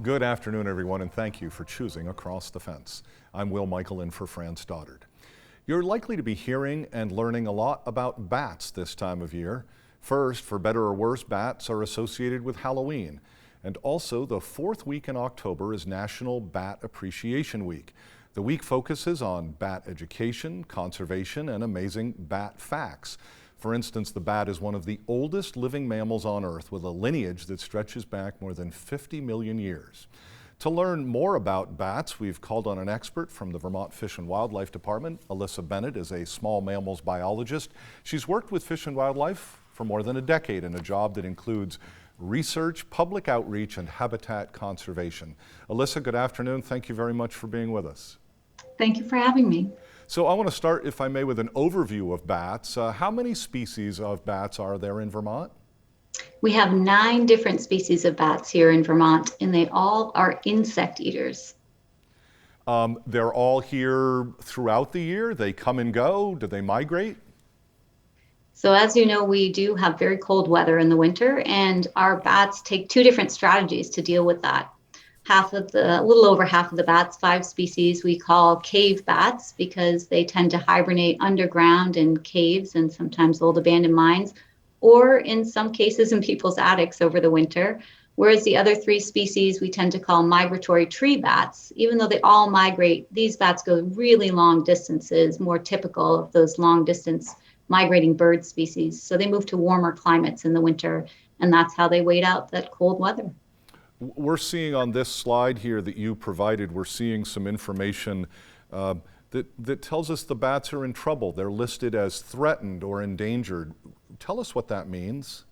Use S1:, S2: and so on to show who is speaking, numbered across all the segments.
S1: Good afternoon, everyone, and thank you for choosing Across the Fence. I'm Will Michael in for Fran Stoddard. You're likely to be hearing and learning a lot about bats this time of year. First, for better or worse, bats are associated with Halloween. And also, the fourth week in October is National Bat Appreciation Week. The week focuses on bat education, conservation, and amazing bat facts. For instance, the bat is one of the oldest living mammals on Earth with a lineage that stretches back more than 50 million years. To learn more about bats, we've called on an expert from the Vermont Fish and Wildlife Department. Alyssa Bennett is a small mammals biologist. She's worked with Fish and Wildlife for more than a decade in a job that includes research, public outreach, and habitat conservation. Alyssa, good afternoon. Thank you very much for being with us.
S2: Thank you for having me.
S1: So I want to start, if I may, with an overview of bats. How many species of bats are there in Vermont?
S2: We have 9 different species of bats here in Vermont, and they all are insect eaters.
S1: They're all here throughout the year? They come and go? Do they migrate?
S2: So as you know, we do have very cold weather in the winter, and our bats take 2 different strategies to deal with that. A little over half of the bats, 5 species, we call cave bats because they tend to hibernate underground in caves and sometimes old abandoned mines, or in some cases in people's attics over the winter. Whereas the other 3 species we tend to call migratory tree bats. Even though they all migrate, these bats go really long distances, more typical of those long distance migrating bird species. So they move to warmer climates in the winter, and that's how they wait out that cold weather.
S1: We're seeing on this slide here that you provided, we're seeing some information that tells us the bats are in trouble. They're listed as threatened or endangered. Tell us what that means.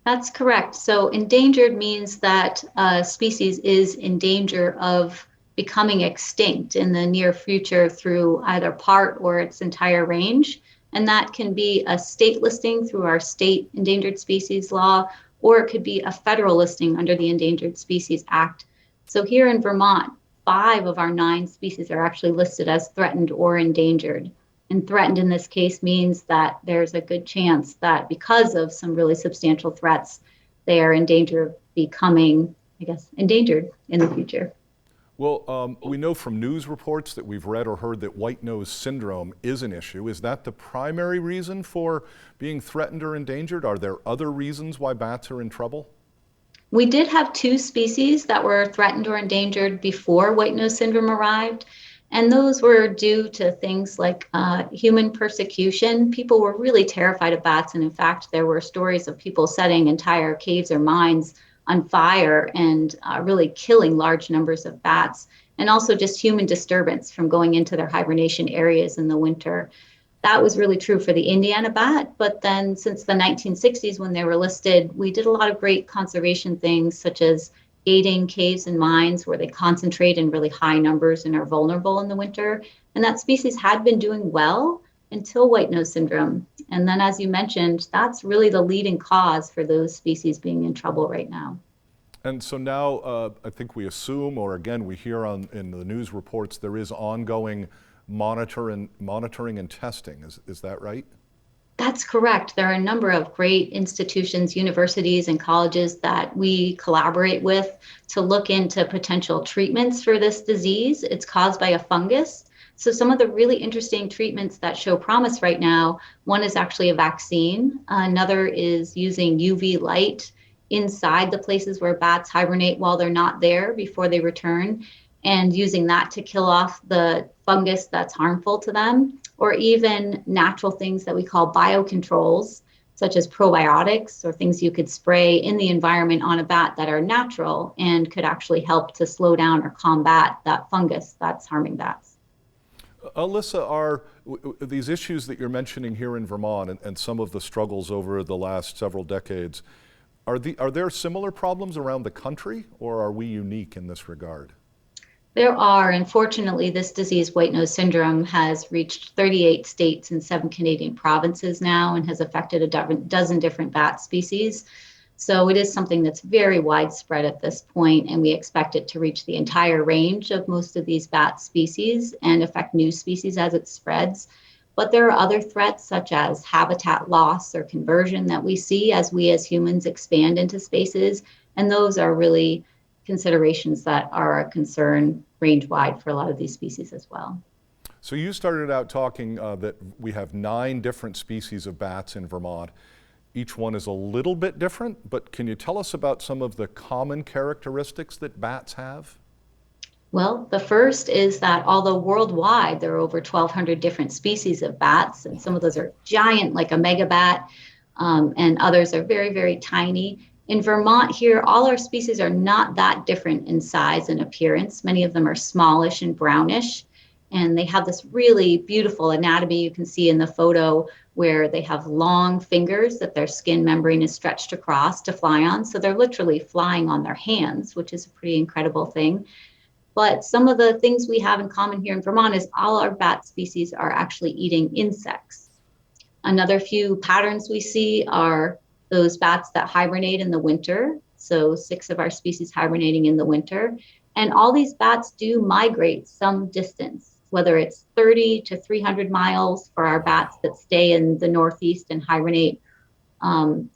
S2: That's correct. So endangered means that a species is in danger of becoming extinct in the near future through either part or its entire range. And that can be a state listing through our state endangered species law, or it could be a federal listing under the Endangered Species Act. So here in Vermont, 5 of our 9 species are actually listed as threatened or endangered. And threatened in this case means that there's a good chance that because of some really substantial threats, they are in danger of becoming, endangered in the future.
S1: Well, we know from news reports that we've read or heard that white nose syndrome is an issue. Is that the primary reason for being threatened or endangered? Are there other reasons why bats are in trouble?
S2: We did have 2 species that were threatened or endangered before white nose syndrome arrived. And those were due to things like human persecution. People were really terrified of bats. And in fact, there were stories of people setting entire caves or mines on fire and really killing large numbers of bats, and also just human disturbance from going into their hibernation areas in the winter. That was really true for the Indiana bat, but then since the 1960s when they were listed, we did a lot of great conservation things such as gating caves and mines where they concentrate in really high numbers and are vulnerable in the winter. And that species had been doing well until white nose syndrome. And then, as you mentioned, that's really the leading cause for those species being in trouble right now.
S1: And so now I think we assume, or again, we hear in the news reports, there is ongoing monitoring and testing. Is that right?
S2: That's correct. There are a number of great institutions, universities, and colleges that we collaborate with to look into potential treatments for this disease. It's caused by a fungus. So some of the really interesting treatments that show promise right now, one is actually a vaccine. Another is using UV light inside the places where bats hibernate while they're not there before they return, and using that to kill off the fungus that's harmful to them, or even natural things that we call biocontrols, such as probiotics or things you could spray in the environment on a bat that are natural and could actually help to slow down or combat that fungus that's harming bats.
S1: Alyssa, are these issues that you're mentioning here in Vermont and some of the struggles over the last several decades, are there similar problems around the country, or are we unique in this regard?
S2: There are. Unfortunately, this disease, white nose syndrome, has reached 38 states and 7 Canadian provinces now and has affected a dozen different bat species. So it is something that's very widespread at this point, and we expect it to reach the entire range of most of these bat species and affect new species as it spreads. But there are other threats such as habitat loss or conversion that we see as we as humans expand into spaces, and those are really considerations that are a concern range wide for a lot of these species as well.
S1: So you started out talking that we have 9 different species of bats in Vermont. Each one is a little bit different, but can you tell us about some of the common characteristics that bats have?
S2: Well, the first is that although worldwide there are over 1,200 different species of bats, and some of those are giant, like a megabat, and others are very, very tiny. In Vermont here, all our species are not that different in size and appearance. Many of them are smallish and brownish, and they have this really beautiful anatomy you can see in the photo where they have long fingers that their skin membrane is stretched across to fly on. So they're literally flying on their hands, which is a pretty incredible thing. But some of the things we have in common here in Vermont is all our bat species are actually eating insects. Another few patterns we see are those bats that hibernate in the winter. So 6 of our species hibernating in the winter. And all these bats do migrate some distance, whether it's 30 to 300 miles for our bats that stay in the Northeast and hibernate.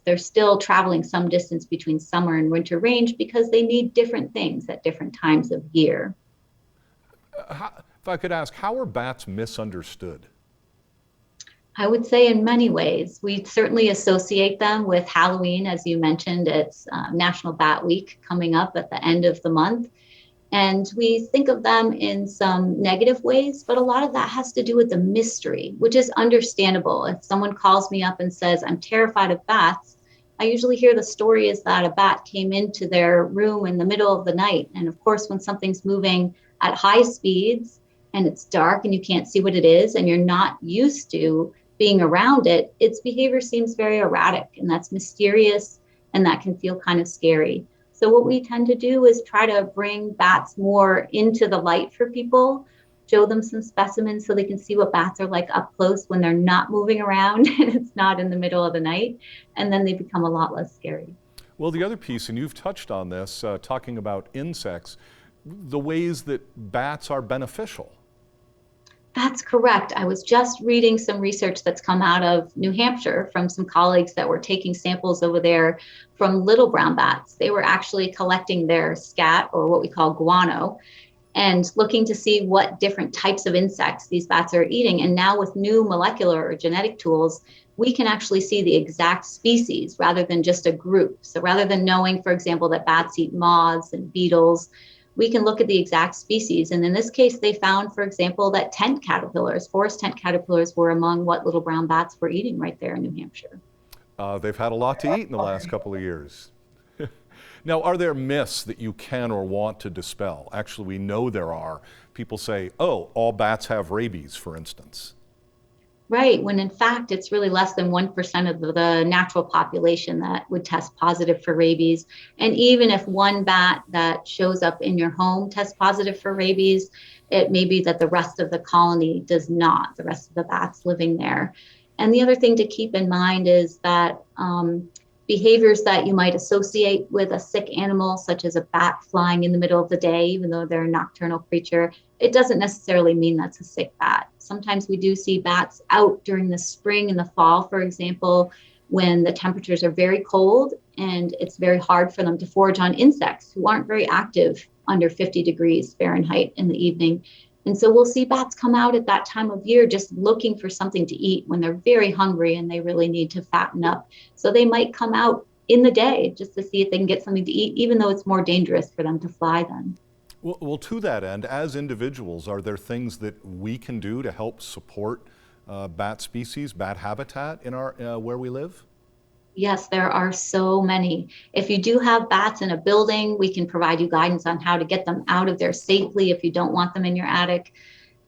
S2: They're still traveling some distance between summer and winter range because they need different things at different times of year.
S1: If I could ask, how are bats misunderstood?
S2: I would say in many ways. We certainly associate them with Halloween, as you mentioned. It's National Bat Week coming up at the end of the month. And we think of them in some negative ways, but a lot of that has to do with the mystery, which is understandable. If someone calls me up and says, I'm terrified of bats, I usually hear the story is that a bat came into their room in the middle of the night. And of course, when something's moving at high speeds and it's dark and you can't see what it is and you're not used to being around it, its behavior seems very erratic, and that's mysterious, and that can feel kind of scary. So what we tend to do is try to bring bats more into the light for people, show them some specimens so they can see what bats are like up close when they're not moving around and it's not in the middle of the night, and then they become a lot less scary.
S1: Well, the other piece, and you've touched on this, talking about insects, the ways that bats are beneficial.
S2: That's correct. I was just reading some research that's come out of New Hampshire from some colleagues that were taking samples over there from little brown bats. They were actually collecting their scat, or what we call guano, and looking to see what different types of insects these bats are eating. And now with new molecular or genetic tools, we can actually see the exact species rather than just a group. So rather than knowing, for example, that bats eat moths and beetles, we can look at the exact species. And in this case, they found, for example, that tent caterpillars, forest tent caterpillars, were among what little brown bats were eating right there in New Hampshire.
S1: They've had a lot to eat in the last couple of years. Now, are there myths that you can or want to dispel? Actually, we know there are. People say, oh, all bats have rabies, for instance.
S2: Right, when in fact, it's really less than 1% of the natural population that would test positive for rabies. And even if one bat that shows up in your home tests positive for rabies, it may be that the rest of the colony does not, the rest of the bats living there. And the other thing to keep in mind is that behaviors that you might associate with a sick animal, such as a bat flying in the middle of the day, even though they're a nocturnal creature, it doesn't necessarily mean that's a sick bat. Sometimes we do see bats out during the spring and the fall, for example, when the temperatures are very cold and it's very hard for them to forage on insects who aren't very active under 50 degrees Fahrenheit in the evening. And so we'll see bats come out at that time of year just looking for something to eat when they're very hungry and they really need to fatten up. So they might come out in the day just to see if they can get something to eat, even though it's more dangerous for them to fly then.
S1: Well, to that end, as individuals, are there things that we can do to help support bat species, bat habitat in our where we live?
S2: Yes, there are so many. If you do have bats in a building, we can provide you guidance on how to get them out of there safely if you don't want them in your attic.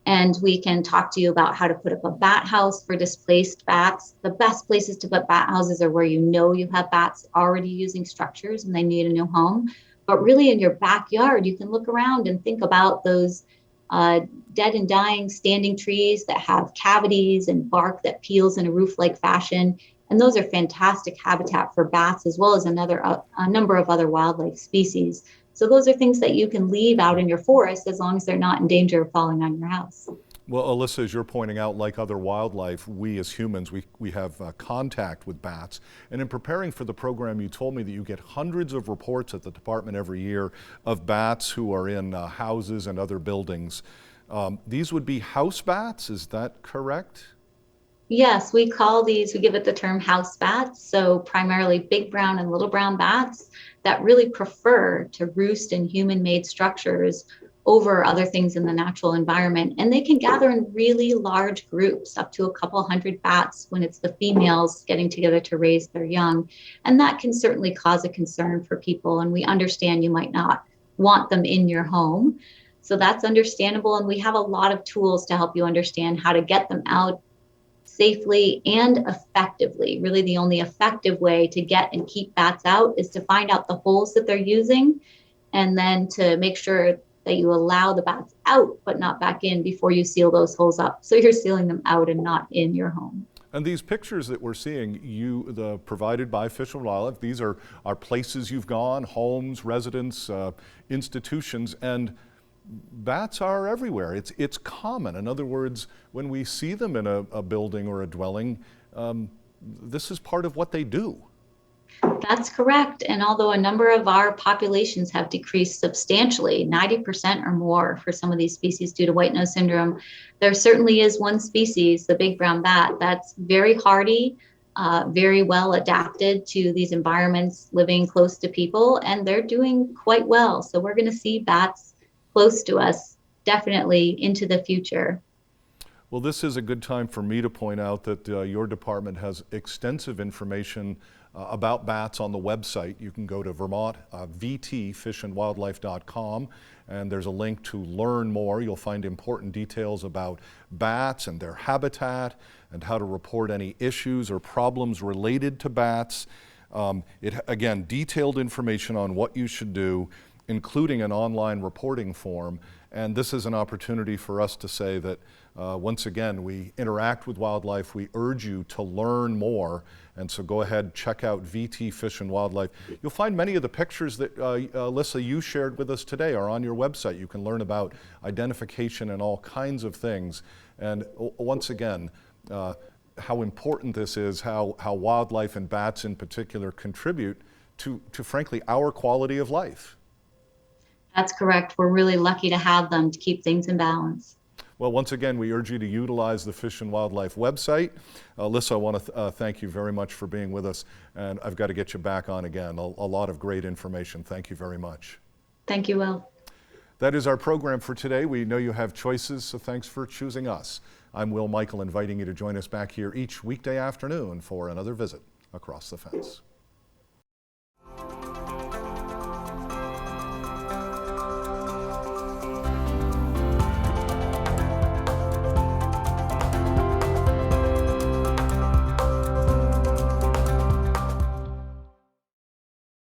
S2: And we can talk to you about how to put up a bat house for displaced bats. The best places to put bat houses are where you know you have bats already using structures and they need a new home. But really in your backyard, you can look around and think about those dead and dying standing trees that have cavities and bark that peels in a roof-like fashion. And those are fantastic habitat for bats, as well as a number of other wildlife species. So those are things that you can leave out in your forest as long as they're not in danger of falling on your house.
S1: Well, Alyssa, as you're pointing out, like other wildlife, we as humans, we have contact with bats. And in preparing for the program, you told me that you get hundreds of reports at the department every year of bats who are in houses and other buildings. These would be house bats, is that correct?
S2: Yes, we give it the term house bats. So primarily big brown and little brown bats that really prefer to roost in human-made structures over other things in the natural environment. And they can gather in really large groups, up to a couple hundred bats when it's the females getting together to raise their young. And that can certainly cause a concern for people. And we understand you might not want them in your home. So that's understandable. And we have a lot of tools to help you understand how to get them out safely and effectively. Really, the only effective way to get and keep bats out is to find out the holes that they're using and then to make sure that you allow the bats out but not back in before you seal those holes up. So you're sealing them out and not in your home.
S1: And these pictures that we're seeing, provided by Fish and Wildlife, these are places you've gone, homes, residents, institutions, and bats are everywhere. It's common. In other words, when we see them in a building or a dwelling, this is part of what they do.
S2: That's correct. And although a number of our populations have decreased substantially, 90% or more for some of these species due to white nose syndrome, there certainly is one species, the big brown bat, that's very hardy, very well adapted to these environments living close to people, and they're doing quite well. So we're going to see bats close to us definitely into the future.
S1: Well, this is a good time for me to point out that your department has extensive information about bats on the website. You can go to Vermont, vtfishandwildlife.com, and there's a link to learn more. You'll find important details about bats and their habitat and how to report any issues or problems related to bats. Again, detailed information on what you should do, including an online reporting form. And this is an opportunity for us to say that once again, we interact with wildlife. We urge you to learn more. And so go ahead, check out VT Fish and Wildlife. You'll find many of the pictures that Alyssa, you shared with us today are on your website. You can learn about identification and all kinds of things. And once again, how important this is, how wildlife and bats in particular contribute to frankly, our quality of life.
S2: That's correct. We're really lucky to have them to keep things in balance.
S1: Well, once again, we urge you to utilize the Fish and Wildlife website. Alyssa, I want to thank you very much for being with us, and I've got to get you back on again. A lot of great information. Thank you very much.
S2: Thank you, Will.
S1: That is our program for today. We know you have choices, so thanks for choosing us. I'm Will Michael, inviting you to join us back here each weekday afternoon for another visit Across the Fence.